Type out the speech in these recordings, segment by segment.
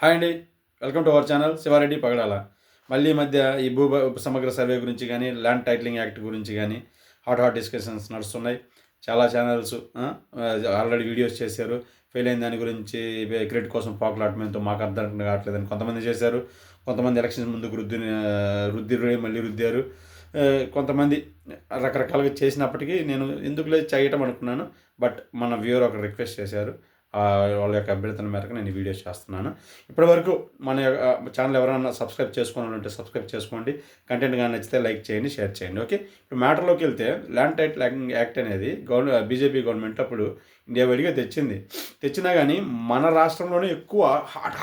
Hi అండి. Welcome to our channel Sivareddy పగడాల. మళ్ళీ ఈ మధ్య ఈ సమగ్ర సర్వే గురించి కానీ, ల్యాండ్ టైటిలింగ్ యాక్ట్ గురించి కానీ హాట్ డిస్కషన్స్ నడుస్తున్నాయి. చాలా ఛానల్స్ ఆల్రెడీ వీడియోస్ చేశారు. ఫెయిల్ అయిన దాని గురించి క్రెడిట్ కోసం పాకులాటంతో మాకు అర్థం కావట్లేదని కొంతమంది చేశారు. కొంతమంది ఎలక్షన్స్ ముందుకు రుద్దిరు మళ్ళీ రుద్దారు. కొంతమంది రకరకాలుగా చేసినప్పటికీ నేను ఎందుకులే చేయటం అనుకున్నాను. బట్ మన వ్యూవర్ ఒక రిక్వెస్ట్ చేశారు. వాళ్ళ యొక్క అభ్యర్థన మేరకు నేను ఈ వీడియోస్ చేస్తున్నాను. ఇప్పటివరకు మన ఛానల్ ఎవరైనా సబ్స్క్రైబ్ చేసుకోవాలంటే సబ్స్క్రైబ్ చేసుకోండి. కంటెంట్ కానీ నచ్చితే లైక్ చేయండి, షేర్ చేయండి. ఓకే, ఇప్పుడు మ్యాటర్లోకి వెళ్తే ల్యాండ్ టైటిలింగ్ యాక్ట్ అనేది బీజేపీ గవర్నమెంట్ అప్పుడు ఇండియా వైడ్గా తెచ్చినా కానీ మన రాష్ట్రంలోనే ఎక్కువ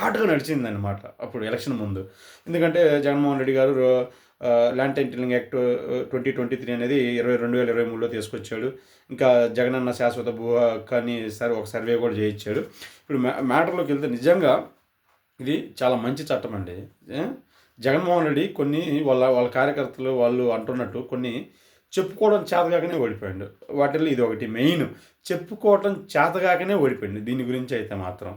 హాట్గా నడిచింది అనమాట అప్పుడు ఎలక్షన్ ముందు. ఎందుకంటే జగన్మోహన్ రెడ్డి గారు ల్యాండ్ టైటిలింగ్ యాక్ట్ 2023 అనేది 2023లో తీసుకొచ్చాడు. ఇంకా జగనన్న శాశ్వత భూ హక్కు ఒక సర్వే కూడా చేయించాడు. ఇప్పుడు మ్యాటర్లోకి వెళ్తే నిజంగా ఇది చాలా మంచి చట్టం అండి. జగన్మోహన్ రెడ్డి కొన్ని వాళ్ళ కార్యకర్తలు వాళ్ళు అంటున్నట్టు కొన్ని చెప్పుకోవడం చేతగాకనే ఓడిపోయాడు. వాటిల్లో ఇది ఒకటి మెయిన్. చెప్పుకోవటం చేతగాకనే ఓడిపోయింది. దీని గురించి అయితే మాత్రం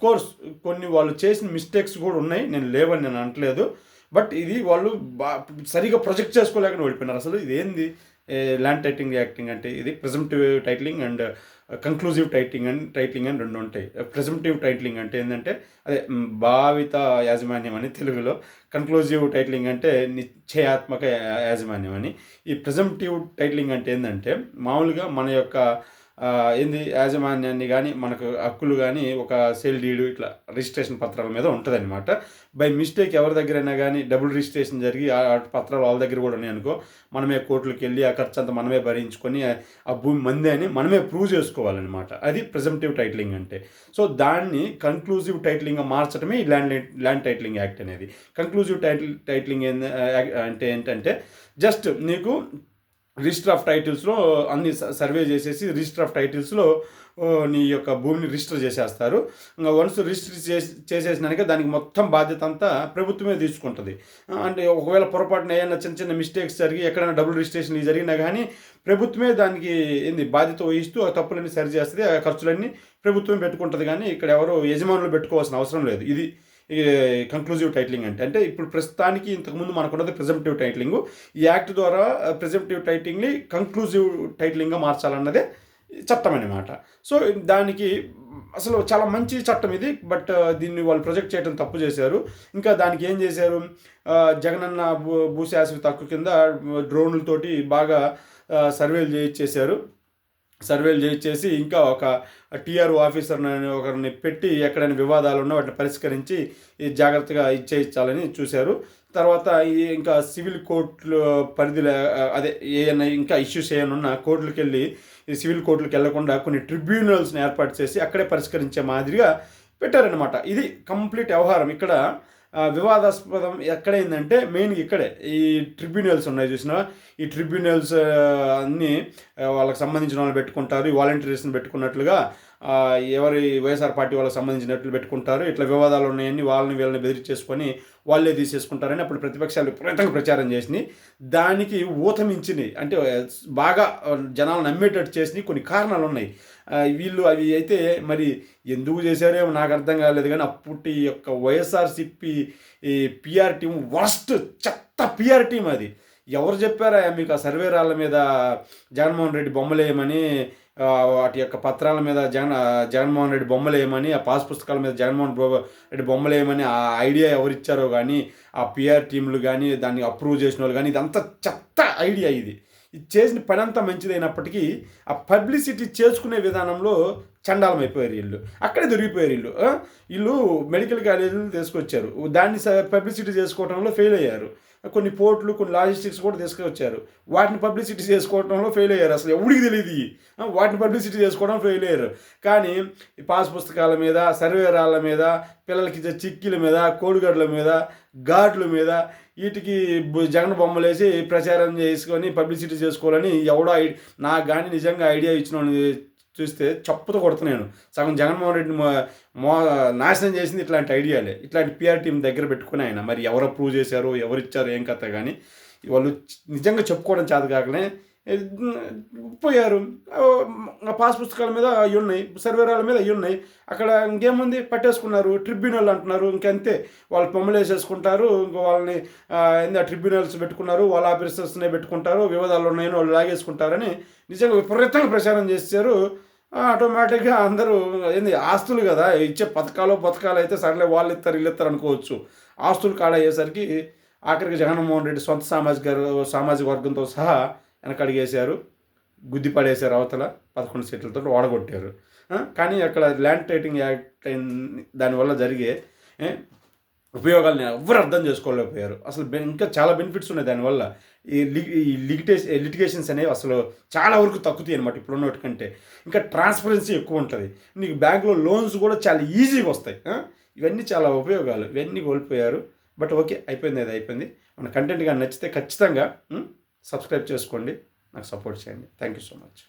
కోర్స్ కొన్ని వాళ్ళు చేసిన మిస్టేక్స్ కూడా ఉన్నాయి, నేను లేవని నేను అనట్లేదు. బట్ ఇది వాళ్ళు సరిగా ప్రొజెక్ట్ చేసుకోలేకనే ఓడిపోయినారు. అసలు ఇదేంది ల్యాండ్ టైటిలింగ్ అంటే ఇది ప్రెజంప్టివ్ టైటిలింగ్ అండ్ కంక్లూజివ్ టైటిలింగ్ అని రెండు ఉంటాయి. ప్రెజంప్టివ్ టైటిలింగ్ అంటే ఏంటంటే అదే భావిత యాజమాన్యం అని తెలుగులో, కన్క్లూజివ్ టైటిలింగ్ అంటే నిశ్చయాత్మక యాజమాన్యం అని. ఈ ప్రెజంప్టివ్ టైటిలింగ్ అంటే ఏంటంటే మామూలుగా మన యొక్క యాజమాన్యాన్ని కానీ మనకు హక్కులు కానీ ఒక సేల్ డీడు ఇట్లా రిజిస్ట్రేషన్ పత్రాల మీద ఉంటుందన్నమాట. బై మిస్టేక్ ఎవరి దగ్గరైనా కానీ డబుల్ రిజిస్ట్రేషన్ జరిగి ఆ పత్రాలు వాళ్ళ దగ్గర కూడా ఉన్నాయనుకో, మనమే కోర్టులకు వెళ్ళి ఆ ఖర్చు అంతా మనమే భరించుకొని ఆ భూమి మందే అని మనమే ప్రూవ్ చేసుకోవాలన్నమాట. అది ప్రెజంప్టివ్ టైటిలింగ్ అంటే. సో దాన్ని కన్క్లూజివ్ టైటిలింగ్గా మార్చడమే ఈ ల్యాండ్ టైటిలింగ్ యాక్ట్ అనేది. కన్క్లూజివ్ టైటిలింగ్ అంటే ఏంటంటే జస్ట్ నీకు రిజిస్టర్ ఆఫ్ టైటిల్స్లో అన్ని సర్వే చేసేసి రిజిస్టర్ ఆఫ్ టైటిల్స్లో నీ యొక్క భూమిని రిజిస్టర్ చేసేస్తారు. ఇంకా వన్స్ రిజిస్టర్ చేసేసినాక దానికి మొత్తం బాధ్యత అంతా ప్రభుత్వమే తీసుకుంటుంది. అంటే ఒకవేళ పొరపాటున ఏదైనా చిన్న చిన్న మిస్టేక్స్ జరిగి ఎక్కడైనా డబుల్ రిజిస్ట్రేషన్ జరిగినా కానీ ప్రభుత్వమే దానికి బాధ్యత వహిస్తూ ఆ తప్పులన్నీ సరి చేస్తుంది. ఆ ఖర్చులన్నీ ప్రభుత్వమే పెట్టుకుంటుంది. కానీ ఇక్కడ ఎవరు యజమానులు పెట్టుకోవాల్సిన అవసరం లేదు. ఇది కంక్లూజివ్ టైటిలింగ్ అంటే ఇప్పుడు ప్రస్తుతానికి ఇంతకుముందు మనకున్నది ప్రెజంప్టివ్ టైటిలింగ్. ఈ యాక్ట్ ద్వారా ప్రెజంప్టివ్ టైటిలింగ్ని కంక్లూజివ్ టైటిలింగ్గా మార్చాలన్నదే చట్టం అన్నమాట. సో దానికి అసలు చాలా మంచి చట్టం ఇది. బట్ దీన్ని వాళ్ళు ప్రొజెక్ట్ చేయడం తప్పు చేశారు. ఇంకా దానికి ఏం చేశారు, జగనన్న భూశాశ్వత హక్కు కింద డ్రోన్లతోటి బాగా సర్వేలు చేయించేసి ఇంకా ఒక టీఆర్ఓ ఆఫీసర్ని ఒకరిని పెట్టి ఎక్కడైనా వివాదాలు ఉన్నా వాటిని పరిష్కరించి జాగ్రత్తగా ఇచ్చేయించాలని చూశారు. తర్వాత ఇంకా సివిల్ కోర్టులు పరిధిలో అదే ఏమైనా ఇంకా ఇష్యూస్ ఏమైనా కోర్టులకు వెళ్ళి సివిల్ కోర్టులకు వెళ్లకుండా కొన్ని ట్రిబ్యునల్స్ని ఏర్పాటు చేసి అక్కడే పరిష్కరించే మాదిరిగా పెట్టారనమాట. ఇది కంప్లీట్ వ్యవహారం. ఇక్కడ వివాదాస్పదం ఎక్కడైందంటే మెయిన్గా ఇక్కడే ఈ ట్రిబ్యునల్స్ ఉన్నాయి చూసినా, ఈ ట్రిబ్యునల్స్ అన్నీ వాళ్ళకి సంబంధించిన వాళ్ళు పెట్టుకుంటారు. ఈ వాలంటీర్స్ని పెట్టుకున్నట్లుగా ఎవరి వైఎస్ఆర్ పార్టీ వాళ్ళకి సంబంధించినట్లు పెట్టుకుంటారు. ఇట్లా వివాదాలు ఉన్నాయని వీళ్ళని బెదిరించేసుకొని వాళ్ళే తీసేసుకుంటారని అప్పుడు ప్రతిపక్షాలు విపరీతంగా ప్రచారం చేసినాయి. దానికి ఊతమించినాయి అంటే బాగా జనాలు నమ్మేటట్టు చేసినాయి కొన్ని కారణాలు ఉన్నాయి. వీళ్ళు అవి అయితే మరి ఎందుకు చేశారేమో నాకు అర్థం కాలేదు. కానీ అప్పటి యొక్క వైఎస్ఆర్సిపి ఈ పిఆర్ టీం వర్స్ట్ చెత్త పిఆర్ టీం అది. ఎవరు చెప్పారా మీకు ఆ సర్వేరాళ్ళ మీద జగన్మోహన్ రెడ్డి బొమ్మలేయమని, వాటి యొక్క పత్రాల మీద జగన్మోహన్ రెడ్డి బొమ్మలేయమని, ఆ పాస్ పుస్తకాల మీద జగన్మోహన్ రెడ్డి బొమ్మలేయమని ఆ ఐడియా ఎవరిచ్చారో కానీ, ఆ పిఆర్ టీంలు కానీ దాన్ని అప్రూవ్ చేసిన వాళ్ళు కానీ, ఇదంతా చెత్త ఐడియా ఇది చేసిన పని అంతా మంచిదైనప్పటికీ ఆ పబ్లిసిటీ చేసుకునే విధానంలో చండాలం అయిపోయారు వీళ్ళు. అక్కడే దొరికిపోయారు వీళ్ళు మెడికల్ కాలేజీలు తీసుకొచ్చారు. దాన్ని పబ్లిసిటీ చేసుకోవడంలో ఫెయిల్ అయ్యారు. కొన్ని పోర్టులు కొన్ని లాజిస్టిక్స్ కూడా తీసుకొచ్చారు. వాటిని పబ్లిసిటీ చేసుకోవడంలో ఫెయిల్ అయ్యారు. అసలు ఎవరికి తెలియదు వాటిని పబ్లిసిటీ చేసుకోవడం ఫెయిల్ అయ్యారు. కానీ పాస్ పుస్తకాల మీద, సర్వేరాళ్ళ మీద, పిల్లలకి ఇచ్చే చిక్కీల మీద, కోడిగడ్ల మీద, గాడ్ల మీద వీటికి జగన్ బొమ్మలేసి ప్రచారం చేసుకొని పబ్లిసిటీ చేసుకోవాలని ఎవడో నాకు కానీ నిజంగా ఐడియా ఇచ్చిన చూస్తే చప్పుతో కొడుతున్నాను. సగం జగన్మోహన్ రెడ్డిని నాశనం చేసింది ఇట్లాంటి ఐడియాలే. ఇట్లాంటి పిఆర్ టీం దగ్గర పెట్టుకుని ఆయన మరి ఎవరు అప్రూవ్ చేశారు, ఎవరు ఇచ్చారు ఏం కథ కానీ వాళ్ళు నిజంగా చెప్పుకోవడం చేత కాకనే పోయారు. పాస్ పుస్తకాల మీద అవి ఉన్నాయి, సర్వేరాల మీద అవి ఉన్నాయి. అక్కడ ఇంకేముంది, పట్టేసుకున్నారు. ట్రిబ్యునల్ అంటున్నారు, ఇంకంతే. వాళ్ళు పొమ్మలు వేసేసుకుంటారు. ఇంక వాళ్ళని ఏంది ట్రిబ్యునల్స్ పెట్టుకున్నారు, వాళ్ళ ఆఫీసర్స్నే పెట్టుకుంటారు, వివాదాలు ఉన్నాయని వాళ్ళు లాగేసుకుంటారని నిజంగా విపరీతంగా ప్రచారం చేశారు. ఆటోమేటిక్గా అందరూ ఏంది ఆస్తులు కదా, ఇచ్చే పథకాలు అయితే సరేలే, వాళ్ళు ఇస్తారు వీళ్ళు ఇస్తారు అనుకోవచ్చు. ఆస్తులు కాడ అయ్యేసరికి ఆఖరికి జగన్మోహన్ రెడ్డి సొంత సామాజిక వర్గంతో సహా వెనకడిగేశారు, గుద్ది పడేశారు, అవతల 11 సీట్లతో ఓడగొట్టారు. కానీ అక్కడ ల్యాండ్ టైటిలింగ్ యాక్ట్ దానివల్ల జరిగే ఉపయోగాలని ఎవ్వరు అర్థం చేసుకోలేకపోయారు. అసలు ఇంకా చాలా బెనిఫిట్స్ ఉన్నాయి దానివల్ల. ఈ లిటిగేషన్స్ అనేవి అసలు చాలా వరకు తగ్గుతాయి అనమాట ఇప్పుడున్న కంటే. ఇంకా ట్రాన్స్పరెన్సీ ఎక్కువ ఉంటుంది. నీకు బ్యాంకులో లోన్స్ కూడా చాలా ఈజీగా వస్తాయి. ఇవన్నీ చాలా ఉపయోగాలు. ఇవన్నీ కోల్పోయారు. బట్ ఓకే, అయిపోయింది, అది అయిపోయింది. మన కంటెంట్ కానీ నచ్చితే ఖచ్చితంగా సబ్స్క్రైబ్ చేసుకోండి, నాకు సపోర్ట్ చేయండి. Thank you so much.